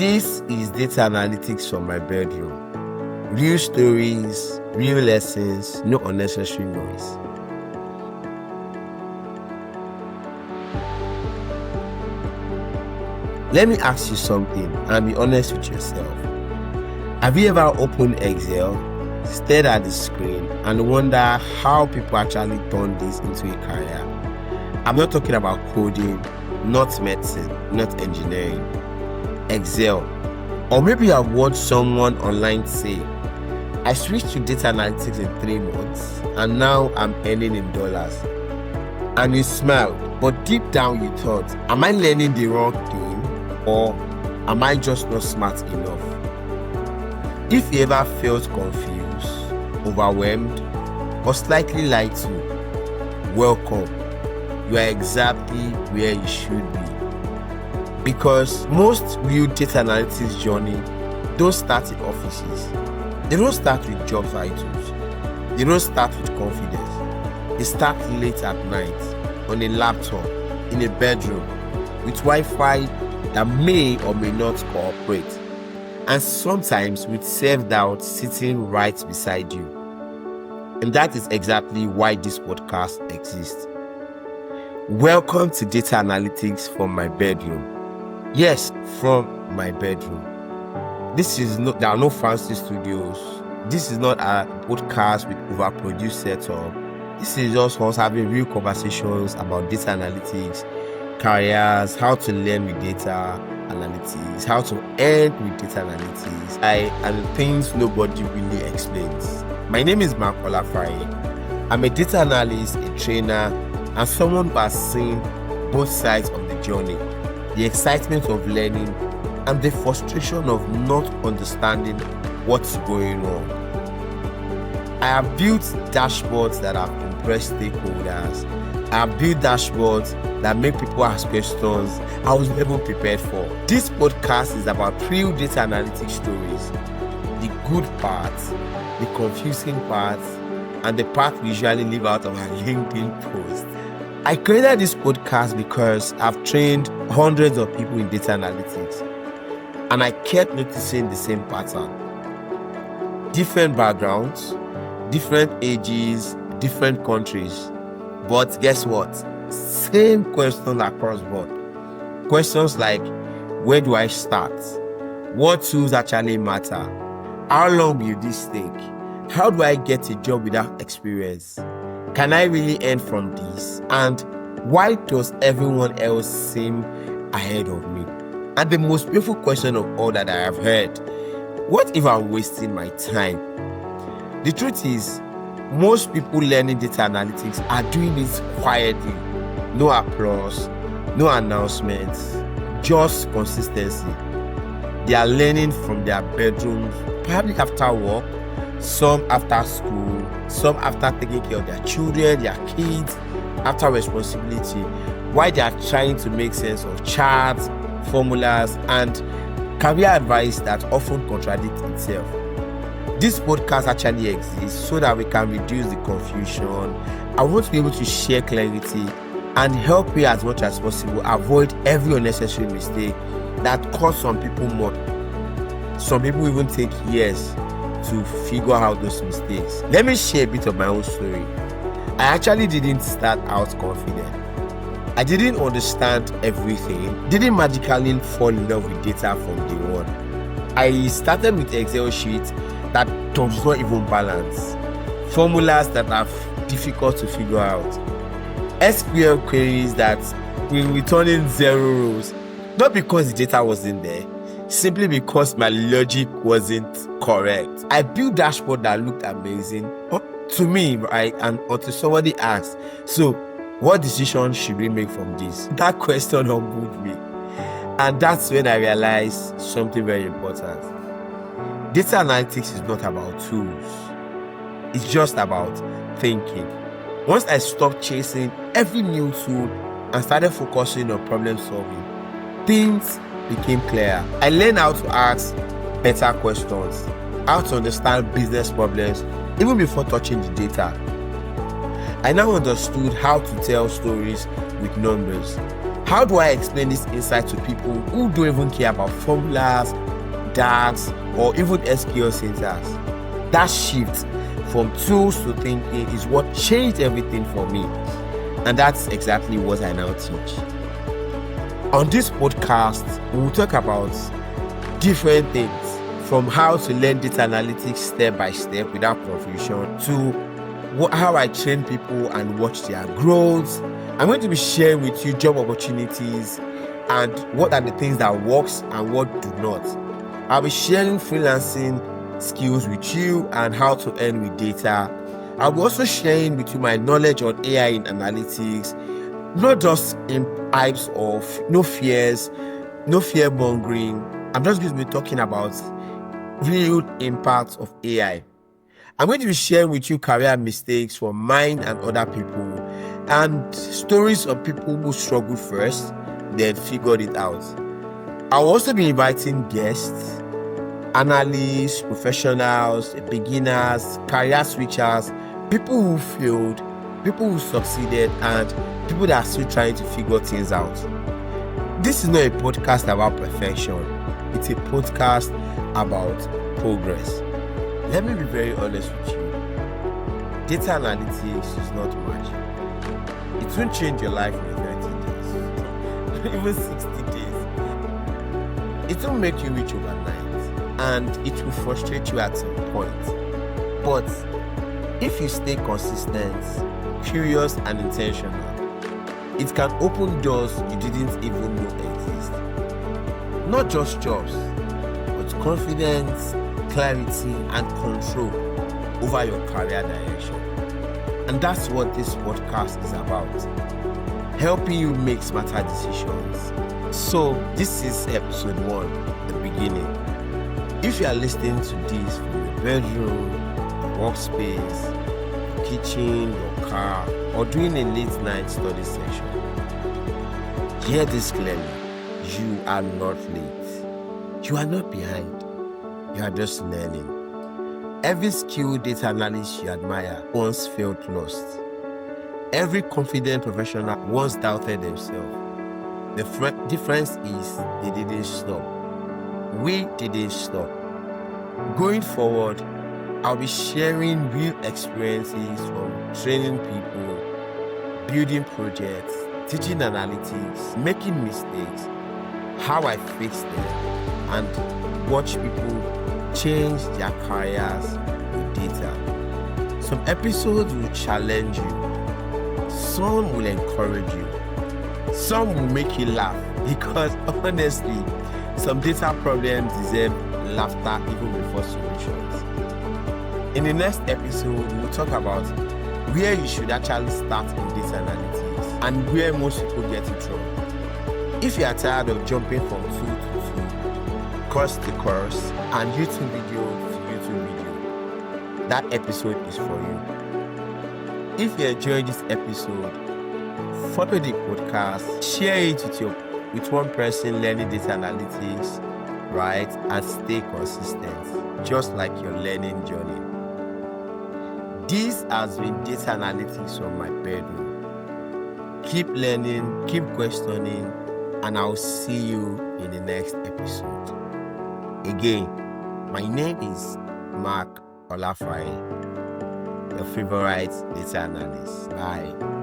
This is data analytics from my bedroom. Real stories, real lessons, no unnecessary noise. Let me ask you something and be honest with yourself. Have you ever opened Excel, stared at the screen, and wonder how people actually turn this into a career? I'm not talking about coding, not medicine, not engineering. Excel. Or maybe you have watched someone online say, I switched to data analytics in 3 months and now I'm earning in dollars. And you smiled, but deep down you thought, am I learning the wrong thing or am I just not smart enough? If you ever felt confused, overwhelmed, or slightly lied to, welcome. You are exactly where you should be. Because most real data analytics journey don't start in offices. They don't start with job titles. They don't start with confidence. They start late at night, on a laptop, in a bedroom, with Wi-Fi that may or may not cooperate, and sometimes with self-doubt sitting right beside you. And that is exactly why this podcast exists. Welcome to Data Analytics from my bedroom. Yes, from my bedroom. There are no fancy studios. This is not a podcast with overproduced setup. This is just us having real conversations about data analytics, careers, how to learn with data analytics, how to earn with data analytics, and things nobody really explains. My name is Mark Olafai. I'm a data analyst, a trainer, and someone who has seen both sides of the journey. The excitement of learning and the frustration of not understanding what's going on. I have built dashboards that have impressed stakeholders. I have built dashboards that make people ask questions I was never prepared for. This podcast is about real data analytics stories, the good parts, the confusing parts, and the part we usually leave out of our LinkedIn post. I created this podcast because I've trained hundreds of people in data analytics, and I kept noticing the same pattern. Different backgrounds, different ages, different countries. But guess what? Same question across board. Questions like, where do I start? What tools actually matter? How long will this take? How do I get a job without experience? Can I really earn from this? And why does everyone else seem ahead of me? And the most beautiful question of all that I have heard, what if I'm wasting my time? The truth is, most people learning data analytics are doing it quietly. No applause, no announcements, just consistency. They are learning from their bedrooms, probably after work, some after school, some after taking care of their children, their kids, after responsibility, while they are trying to make sense of charts, formulas, and career advice that often contradict itself. This podcast actually exists so that we can reduce the confusion. I want to be able to share clarity and help you as much as possible avoid every unnecessary mistake that costs some people more. Some people even take years to figure out those mistakes. Let me share a bit of my own story. I actually didn't start out confident. I didn't understand everything, didn't magically fall in love with data from day one. I started with Excel sheets that does not even balance, formulas that are difficult to figure out, SQL queries that will return in 0 rows, not because the data wasn't there, simply because my logic wasn't correct. I built dashboard that looked amazing to me, right? And until somebody asked, so what decision should we make from this? That question humbled me. And that's when I realized something very important. Data analytics is not about tools. It's just about thinking. Once I stopped chasing every new tool and started focusing on problem solving, things became clearer. I learned how to ask better questions, how to understand business problems, even before touching the data. I now understood how to tell stories with numbers, How do I explain this insight to people who don't even care about formulas, DAX, or even SQL syntax? That shift from tools to thinking is what changed everything for me. And that's exactly what I now teach. On this podcast, we will talk about different things, from how to learn data analytics step by step without confusion to how I train people and watch their growth. I'm going to be sharing with you job opportunities and what are the things that works and what do not. I'll be sharing freelancing skills with you and how to earn with data. I'll be also sharing with you my knowledge on AI in analytics, not just in types of no fears, no fear mongering. I'm just going to be talking about real impacts of AI. I'm going to be sharing with you career mistakes from mine and other people, and stories of people who struggled first, then figured it out. I'll also be inviting guests, analysts, professionals, beginners, career switchers, people who failed, people who succeeded, and people that are still trying to figure things out. This is not a podcast about perfection. It's a podcast about progress. Let me be very honest with you. Data analytics is not magic. It won't change your life in 30 days, even 60 days. It won't make you rich overnight, and it will frustrate you at some point. But if you stay consistent, curious, and intentional, it can open doors you didn't even know exist. Not just jobs, but confidence, clarity, and control over your career direction. And that's what this podcast is about, helping you make smarter decisions. So this is episode 1, the beginning. If you are listening to this from your bedroom, your workspace, your kitchen, your car, or doing a late night study session, hear this clearly. You are not late. You are not behind. You are just learning. Every skilled data analyst you admire once felt lost. Every confident professional once doubted themselves. The difference is they didn't stop. We didn't stop. Going forward, I'll be sharing real experiences from training people, building projects, teaching analytics, making mistakes, how I fixed them, and watch people change their careers with data. Some episodes will challenge you, some will encourage you, some will make you laugh, because honestly, some data problems deserve laughter even before solutions. In the next episode, we'll talk about where you should actually start in data analytics and where most people get it wrong. If you are tired of jumping from tool to tool, course to course, and YouTube video to YouTube video, that episode is for you. If you enjoyed this episode, follow the podcast, share it with one person learning data analytics, right? And stay consistent, just like your learning journey. This has been data analytics from my bedroom. Keep learning, keep questioning, and I'll see you in the next episode. Again, my name is Mark Olafaye, your favorite data analyst. Bye.